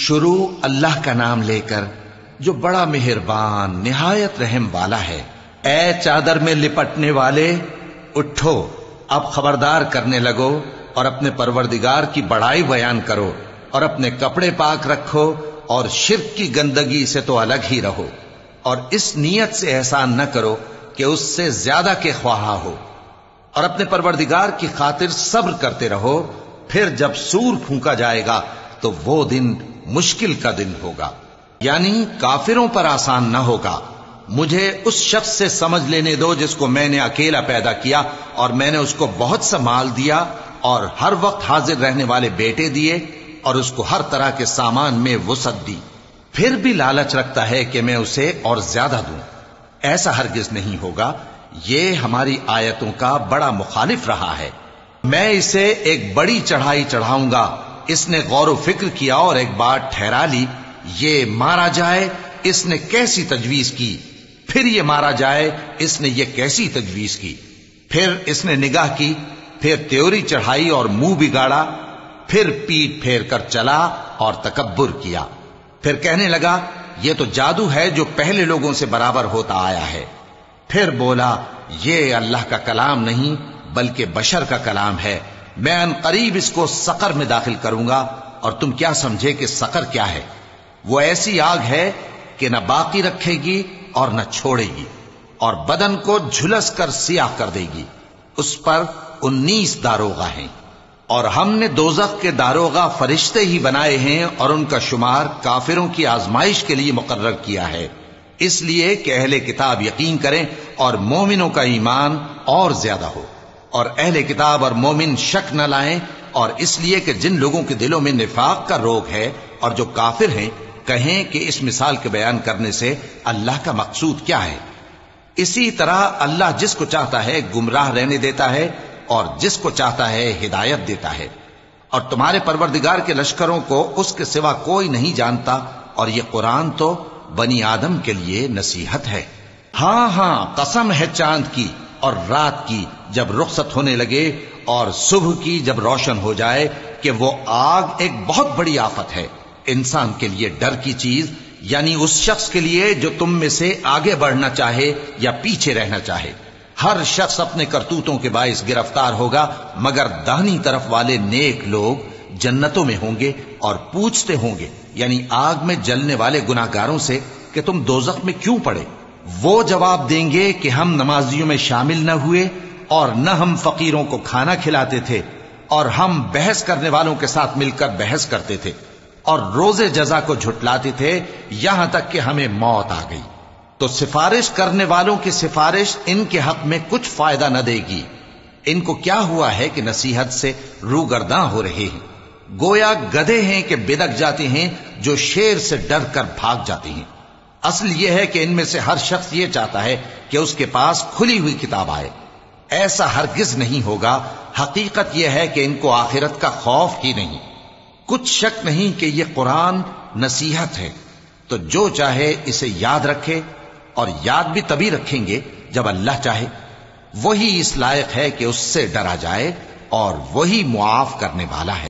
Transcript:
شروع اللہ کا نام لے کر جو بڑا مہربان نہایت رحم والا ہے۔ اے چادر میں لپٹنے والے، اٹھو، اب خبردار کرنے لگو اور اپنے پروردگار کی بڑائی بیان کرو، اور اپنے کپڑے پاک رکھو اور شرک کی گندگی سے تو الگ ہی رہو، اور اس نیت سے احسان نہ کرو کہ اس سے زیادہ کے خواہاں ہو، اور اپنے پروردگار کی خاطر صبر کرتے رہو۔ پھر جب سور پھونکا جائے گا تو وہ دن مشکل کا دن ہوگا، یعنی کافروں پر آسان نہ ہوگا۔ مجھے اس شخص سے سمجھ لینے دو جس کو میں نے اکیلا پیدا کیا، اور میں نے اس کو بہت سا مال دیا اور ہر وقت حاضر رہنے والے بیٹے دیے، اور اس کو ہر طرح کے سامان میں وسعت دی، پھر بھی لالچ رکھتا ہے کہ میں اسے اور زیادہ دوں۔ ایسا ہرگز نہیں ہوگا، یہ ہماری آیتوں کا بڑا مخالف رہا ہے۔ میں اسے ایک بڑی چڑھائی چڑھاؤں گا۔ اس نے غور و فکر کیا اور ایک بات ٹھہرا لی، یہ مارا جائے، اس نے کیسی تجویز کی، پھر یہ مارا جائے، اس نے یہ کیسی تجویز کی۔ پھر اس نے نگاہ کی، پھر تیوری چڑھائی اور منہ بگاڑا، پھر پیٹ پھیر کر چلا اور تکبر کیا۔ پھر کہنے لگا یہ تو جادو ہے جو پہلے لوگوں سے برابر ہوتا آیا ہے۔ پھر بولا یہ اللہ کا کلام نہیں بلکہ بشر کا کلام ہے، میں ان قریب اس کو سقر میں داخل کروں گا، اور تم کیا سمجھے کہ سقر کیا ہے؟ وہ ایسی آگ ہے کہ نہ باقی رکھے گی اور نہ چھوڑے گی، اور بدن کو جھلس کر سیاہ کر دے گی۔ اس پر 19 داروغہ ہیں، اور ہم نے دوزخ کے داروغہ فرشتے ہی بنائے ہیں، اور ان کا شمار کافروں کی آزمائش کے لیے مقرر کیا ہے، اس لیے کہ اہل کتاب یقین کریں اور مومنوں کا ایمان اور زیادہ ہو، اور اہل کتاب اور مومن شک نہ لائیں، اور اس لیے کہ جن لوگوں کے دلوں میں نفاق کا روگ ہے اور جو کافر ہیں کہیں کہ اس مثال کے بیان کرنے سے اللہ کا مقصود کیا ہے۔ اسی طرح اللہ جس کو چاہتا ہے گمراہ رہنے دیتا ہے اور جس کو چاہتا ہے ہدایت دیتا ہے، اور تمہارے پروردگار کے لشکروں کو اس کے سوا کوئی نہیں جانتا، اور یہ قرآن تو بنی آدم کے لیے نصیحت ہے۔ ہاں ہاں، قسم ہے چاند کی اور رات کی جب رخصت ہونے لگے، اور صبح کی جب روشن ہو جائے، کہ وہ آگ ایک بہت بڑی آفت ہے، انسان کے لیے ڈر کی چیز، یعنی اس شخص کے لیے جو تم میں سے آگے بڑھنا چاہے یا پیچھے رہنا چاہے۔ ہر شخص اپنے کرتوتوں کے باعث گرفتار ہوگا، مگر داہنی طرف والے نیک لوگ جنتوں میں ہوں گے، اور پوچھتے ہوں گے یعنی آگ میں جلنے والے گناہگاروں سے کہ تم دوزخ میں کیوں پڑے؟ وہ جواب دیں گے کہ ہم نمازیوں میں شامل نہ ہوئے، اور نہ ہم فقیروں کو کھانا کھلاتے تھے، اور ہم بحث کرنے والوں کے ساتھ مل کر بحث کرتے تھے، اور روز جزا کو جھٹلاتے تھے، یہاں تک کہ ہمیں موت آ گئی۔ تو سفارش کرنے والوں کی سفارش ان کے حق میں کچھ فائدہ نہ دے گی۔ ان کو کیا ہوا ہے کہ نصیحت سے روگرداں ہو رہے ہیں، گویا گدھے ہیں کہ بدک جاتے ہیں جو شیر سے ڈر کر بھاگ جاتے ہیں۔ اصل یہ ہے کہ ان میں سے ہر شخص یہ چاہتا ہے کہ اس کے پاس کھلی ہوئی کتاب آئے، ایسا ہرگز نہیں ہوگا۔ حقیقت یہ ہے کہ ان کو آخرت کا خوف ہی نہیں۔ کچھ شک نہیں کہ یہ قرآن نصیحت ہے، تو جو چاہے اسے یاد رکھے، اور یاد بھی تبھی رکھیں گے جب اللہ چاہے۔ وہی اس لائق ہے کہ اس سے ڈرا جائے، اور وہی معاف کرنے والا ہے۔